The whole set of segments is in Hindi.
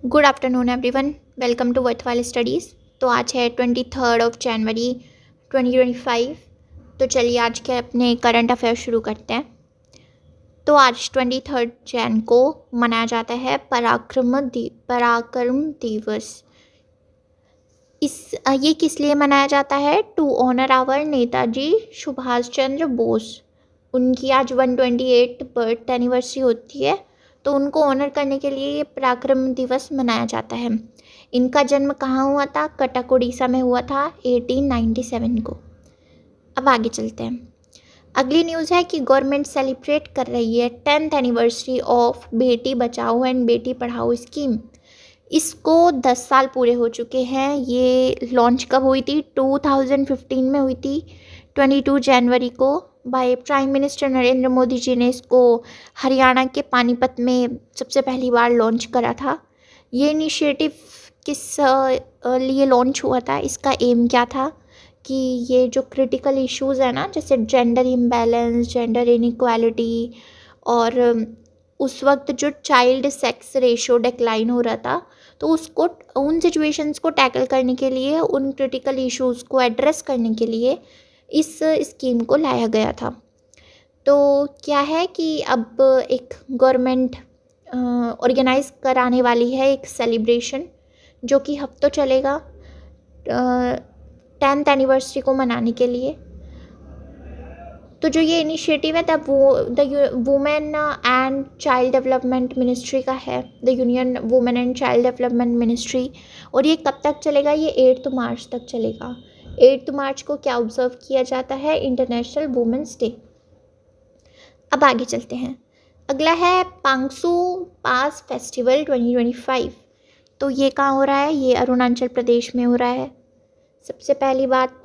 Good afternoon everyone, welcome to worthwhile studies. तो आज है 23 जनवरी 2025। तो चलिए आज के अपने करंट अफेयर शुरू करते हैं। तो आज 23 जैन को मनाया जाता है पराक्रम दिवस। ये किस लिए मनाया जाता है? To honour our Netaji Subhash Chandra Bose. उनकी आज 128 बर्थ एनिवर्सरी होती है, तो उनको ऑनर करने के लिए ये पराक्रम दिवस मनाया जाता है। इनका जन्म कहाँ हुआ था? कटक उड़ीसा में हुआ था 1897 को। अब आगे चलते हैं। अगली न्यूज़ है कि गवर्नमेंट सेलिब्रेट कर रही है 10th anniversary of Beti Bachao and Beti Padhao scheme. इसको 10 साल पूरे हो चुके हैं। ये लॉन्च कब हुई थी? 2015 में हुई थी, 22 जनवरी को by prime minister Narendra Modi ji ने इसको हरियाणा के पानीपत में सबसे पहली बार लॉन्च करा था। ये इनिशिएटिव किस लिए लॉन्च हुआ था? इसका एम क्या था कि ये जो क्रिटिकल इश्यूज़ है ना, जैसे जेंडर इम्बैलेंस, जेंडर इनइक्वालिटी, और उस वक्त जो चाइल्ड सेक्स रेशो डिक्लाइन हो रहा था, तो उसको उन सिचुएशंस को टैकल करने के लिए, उन क्रिटिकल इश्यूज़ को एड्रेस करने के लिए इस स्कीम को लाया गया था। तो क्या है कि अब एक गवर्नमेंट ऑर्गेनाइज कराने वाली है एक सेलिब्रेशन, जो कि हफ्तों चलेगा 10th एनिवर्सरी को मनाने के लिए। तो जो ये इनिशिएटिव है the women and child development ministry का है, the union women and child development ministry. और ये कब तक चलेगा? ये 8 मार्च तक चलेगा। 8 मार्च को क्या ऑब्जर्व किया जाता है? International women's day. अब आगे चलते हैं। अगला है पांगसू पास फेस्टिवल 2025। तो ये कहाँ हो रहा है? ये अरुणाचल प्रदेश में हो रहा है। सबसे पहली बात,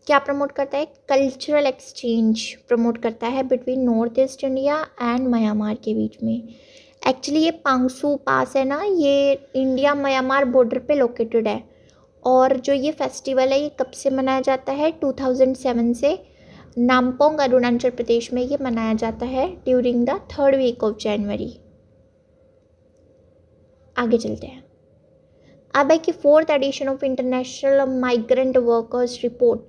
क्या प्रमोट करता है? कल्चरल एक्सचेंज प्रमोट करता है between north east India and Myanmar के बीच में। एक्चुअली ये पांगसू पास है ना, ये इंडिया म्यांमार बॉर्डर पे लोकेटेड है। और जो ये फेस्टिवल है, ये कब से मनाया जाता है? 2007 से नामपोंग अरुणाचल प्रदेश में ये मनाया जाता है during the 3rd week of January. आगे चलते हैं। अब है कि 4th edition of international migrant workers report.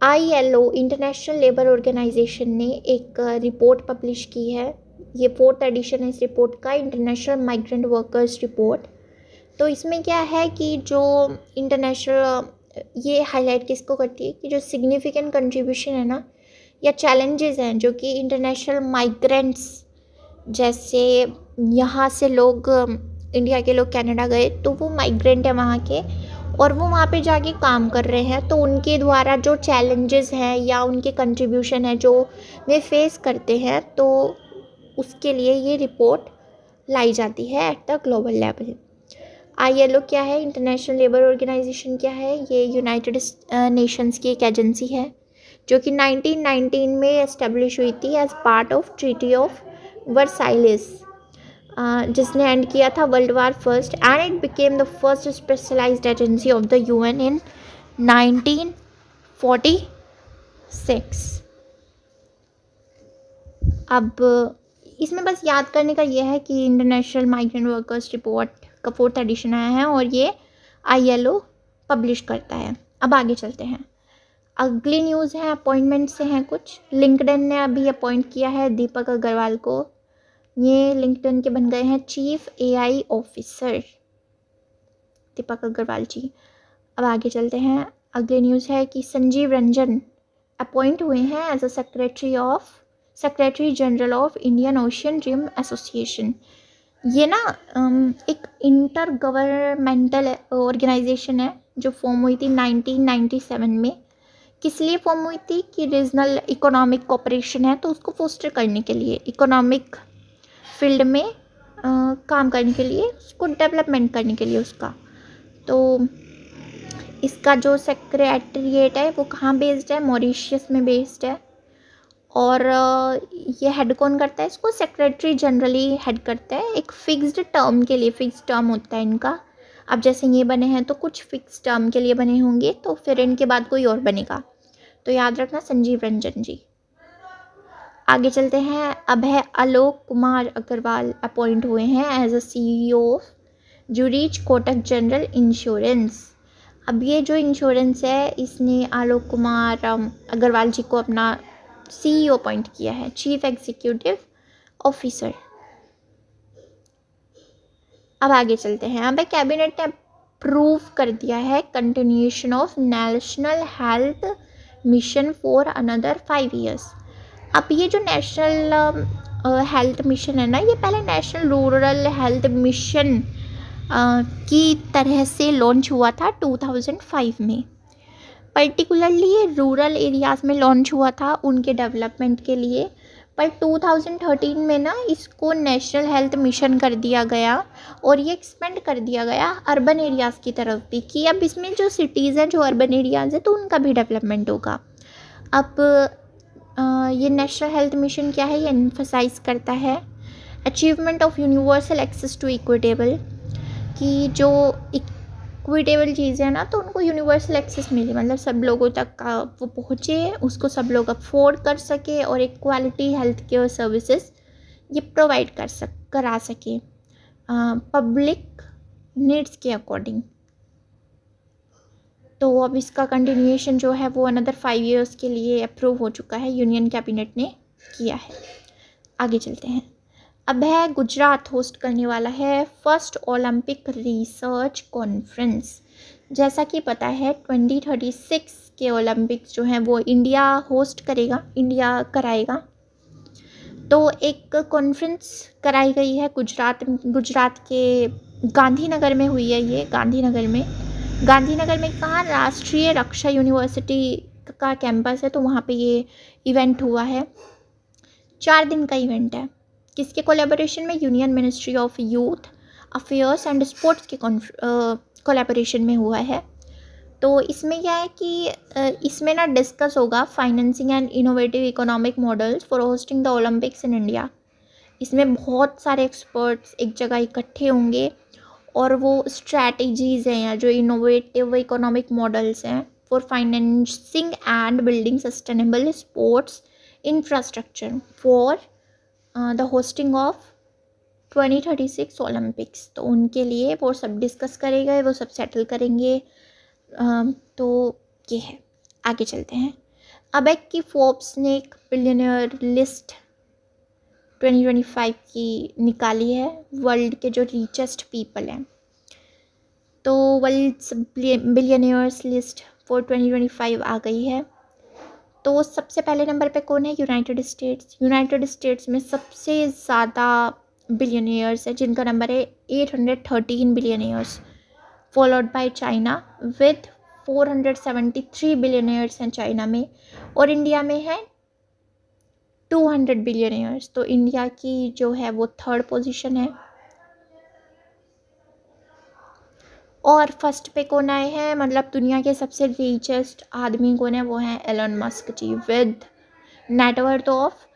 ILO international labour organisation ने एक रिपोर्ट पब्लिश की है। ये 4th एडिशन है इस रिपोर्ट का, इंटरनेशनल माइग्रेंट वर्कर्स रिपोर्ट। तो इसमें क्या है कि जो इंटरनेशनल, ये हाईलाइट किसको करती है कि जो सिग्निफिकेंट कंट्रीब्यूशन है ना, या चैलेंजेस हैं जो कि इंटरनेशनल माइग्रेंट्स, जैसे यहाँ से लोग, इंडिया के लोग कनाडा गए, तो वो माइग्रेंट है वहाँ के, और वो वहाँ पे जाके काम कर रहे हैं, तो उनके द्वारा जो चैलेंजेस हैं या उनके कंट्रीब्यूशन है जो वे फेस करते हैं, तो उसके लिए ये रिपोर्ट लाई जाती है at the global level. ILO क्या है? इंटरनेशनल लेबर ऑर्गेनाइजेशन क्या है? ये यूनाइटेड नेशंस की एक एजेंसी है जो कि 1919 में एस्टेब्लिश हुई थी as part of treaty of Versailles, जिसने एंड किया था world war first, and it became the first specialised agency of the UN in 1946। अब इसमें बस याद करने का यह है कि इंटरनेशनल माइग्रेंट वर्कर्स रिपोर्ट का 4th एडिशन आया है और ये ILO पब्लिश करता है। अब आगे चलते हैं। अगली न्यूज़ है अपॉइंटमेंट से हैं कुछ। लिंक्डइन ने अभी अपॉइंट किया है दीपक अग्रवाल को। ये लिंक्डइन के बन गए हैं चीफ AI ऑफिसर, दीपक अग्रवाल जी। अब आगे चलते हैं। अगली न्यूज़ है कि संजीव रंजन अपॉइंट हुए हैं as a secretary general of Indian Ocean Rim Association. ये ना एक इंटर गवर्नमेंटल ऑर्गेनाइजेशन है जो फॉर्म हुई थी 1997 में। किस लिए फॉर्म हुई थी? कि रीजनल इकोनॉमिक कोऑपरेशन है, तो उसको फोस्टर करने के लिए, इकोनॉमिक फील्ड में काम करने के लिए, उसको डेवलपमेंट करने के लिए उसका। तो इसका जो सेक्रेटरीट है वो कहाँ बेस्ड है? मॉरिशस में बेस्ड है। और ये हेड कौन करता है? इसको सेक्रेटरी जनरली हेड करता है, एक फिक्स्ड टर्म के लिए। फिक्स्ड टर्म होता है इनका। अब जैसे ये बने हैं तो कुछ फिक्स टर्म के लिए बने होंगे, तो फिर इनके बाद कोई और बनेगा। तो याद रखना, संजीव रंजन जी। आगे चलते हैं। अब है आलोक कुमार अग्रवाल अपॉइंट हुए हैं as a CEO of Zurich Kotak general insurance. अब ये जो इंश्योरेंस है इसने आलोक कुमार अग्रवाल जी को अपना CEO अपॉइंट किया है, चीफ एग्जीक्यूटिव ऑफिसर। अब आगे चलते हैं। अब कैबिनेट ने अप्रूव कर दिया है continuation of national health mission for another 5 years। अब ये जो नेशनल हेल्थ मिशन है ना, ये पहले नेशनल रूरल हेल्थ मिशन की तरह से लॉन्च हुआ था 2005 में। पर्टिकुलरली ये रूरल एरियाज़ में लॉन्च हुआ था उनके डेवलपमेंट के लिए, पर 2013 में ना इसको नेशनल हेल्थ मिशन कर दिया गया और ये एक्सपेंड कर दिया गया अर्बन एरियाज़ की तरफ भी, कि अब इसमें जो सिटीज़ हैं, जो अर्बन एरियाज़ हैं, तो उनका भी डेवलपमेंट होगा। अब ये नेशनल हेल्थ मिशन क्या है, ये एम्फसाइज करता है achievement of universal access to equitable, कि जो इक्विटेबल चीज़ें हैं ना, तो उनको यूनिवर्सल एक्सेस मिले, मतलब सब लोगों तक का वो पहुँचे, उसको सब लोग अफोर्ड कर सके और एक क्वालिटी हेल्थ केयर सर्विसेज ये प्रोवाइड करा सके पब्लिक नीड्स के अकॉर्डिंग। तो अब इसका कंटिन्यूएशन जो है वो अनदर 5 years के लिए अप्रूव हो चुका है, यूनियन कैबिनेट ने किया है। आगे चलते हैं। अब है गुजरात होस्ट करने वाला है फर्स्ट ओलंपिक रिसर्च कॉन्फ्रेंस। जैसा कि पता है 2036 के ओलंपिक्स जो हैं वो इंडिया होस्ट करेगा, इंडिया कराएगा। तो एक कॉन्फ्रेंस कराई गई है गुजरात के गांधीनगर में हुई है ये, गांधीनगर में कहाँ, राष्ट्रीय रक्षा यूनिवर्सिटी का कैंपस है, तो वहाँ पे ये इवेंट हुआ है। 4 दिन का इवेंट है। किसके कोलैबोरेशन में, union ministry of youth affairs and sports के कोलैबोरेशन में हुआ है। तो इसमें क्या है कि इसमें ना डिस्कस होगा financing and innovative economic models for hosting the Olympics in India. इसमें बहुत सारे एक्सपर्ट्स एक जगह इकट्ठे होंगे और वो स्ट्रैटेजीज़ हैं या जो इनोवेटिव इकोनॉमिक मॉडल्स हैं for financing and building sustainable sports infrastructure for the hosting of 2036 Olympics. तो उनके लिए वो सब डिस्कस करेंगे, वो सब सेटल करेंगे। तो ये है। आगे चलते हैं। अब एक की फोर्ब्स ने एक बिलियनियर लिस्ट 2025 की निकाली है, वर्ल्ड के जो रिचेस्ट पीपल हैं। तो वर्ल्ड बिलियनियर्स लिस्ट फॉर 2025 आ गई है। तो सबसे पहले नंबर पे कौन है, यूनाइटेड स्टेट्स में सबसे ज़्यादा बिलियनियर्स है, जिनका नंबर है 813 billionaires, followed by China with 473 billionaires हैं चाइना में, और इंडिया में है 200 बिलियनियर्स। तो इंडिया की जो है वो 3rd पोजीशन है। और फर्स्ट पे कौन आए हैं, मतलब दुनिया के सबसे रिचेस्ट आदमी कौन है, वो हैं Elon Musk ji, with net ऑफ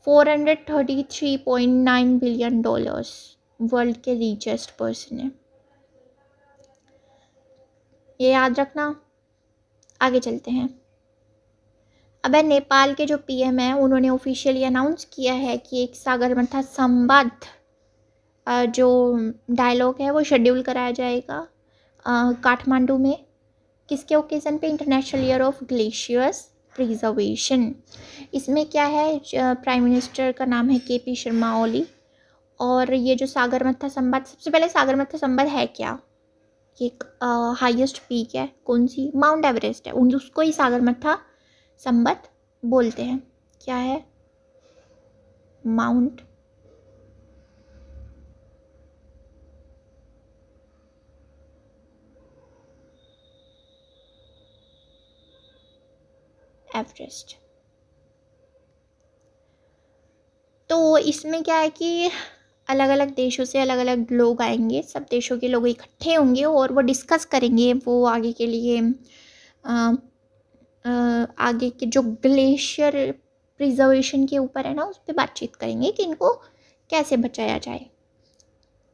$433.9 बिलियन। वर्ल्ड के रिचेस्ट पर्सन है, ये याद रखना। आगे चलते हैं। अब नेपाल के जो PM हैं उन्होंने ऑफिशियली अनाउंस किया है कि एक सागरमाथा संवाद जो डायलॉग है वो शेड्यूल कराया जाएगा काठमांडू में। किसके ओकेज़न पे, international year of glaciers preservation. इसमें क्या है, प्राइम मिनिस्टर का नाम है KP शर्मा ओली। और ये जो सागरमाथा संवाद, सबसे पहले सागरमाथा संवाद है क्या, एक हाईएस्ट पीक है, कौन सी, माउंट एवरेस्ट है, उसको ही सागरमाथा संवाद बोलते हैं। क्या है, माउंट एवरेस्ट। तो इसमें क्या है कि अलग अलग देशों से अलग अलग लोग आएंगे, सब देशों के लोग इकट्ठे होंगे और वो डिस्कस करेंगे, वो आगे के लिए आगे के जो ग्लेशियर प्रिजर्वेशन के ऊपर है ना, उस पर बातचीत करेंगे कि इनको कैसे बचाया जाए।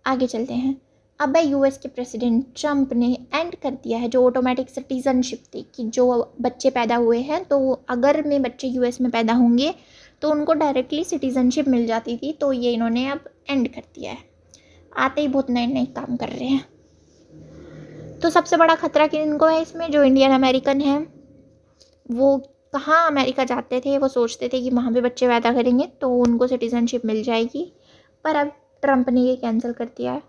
आगे चलते हैं। अब US के प्रेसिडेंट ट्रंप ने एंड कर दिया है जो ऑटोमेटिक सिटीजनशिप थी, कि जो बच्चे पैदा हुए हैं, तो अगर में बच्चे US में पैदा होंगे तो उनको डायरेक्टली सिटीज़नशिप मिल जाती थी, तो ये इन्होंने अब एंड कर दिया है। आते ही बहुत नए नए काम कर रहे हैं। तो सबसे बड़ा खतरा किनको है इसमें? जो इंडियन अमेरिकन हैं, वो कहाँ अमेरिका जाते थे, वो सोचते थे कि वहाँ पे बच्चे पैदा करेंगे तो उनको सिटीज़नशिप मिल जाएगी, पर अब ट्रंप ने ये कैंसिल कर दिया है।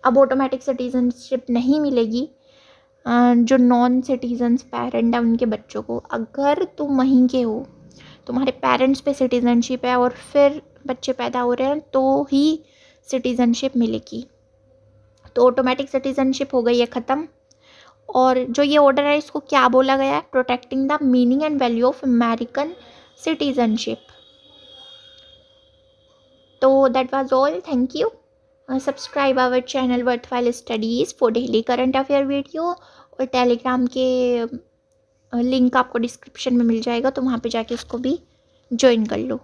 अब ऑटोमेटिक सिटीज़नशिप नहीं मिलेगी जो नॉन सिटीजन्स पेरेंट है उनके बच्चों को। अगर तुम वहीं के हो, तुम्हारे पेरेंट्स पे सिटीज़नशिप है और फिर बच्चे पैदा हो रहे हैं, तो ही सिटीज़नशिप मिलेगी। तो ऑटोमेटिक सिटीज़नशिप हो गई है ख़त्म। और जो ये ऑर्डर है इसको क्या बोला गया है? Protecting the meaning and value of American citizenship. तो that was all. Thank you. Subscribe our channel worthwhile studies for daily current affair video. और टेलीग्राम के लिंक आपको डिस्क्रिप्शन में मिल जाएगा, तो वहाँ पे जाके उसको भी ज्वाइन कर लो।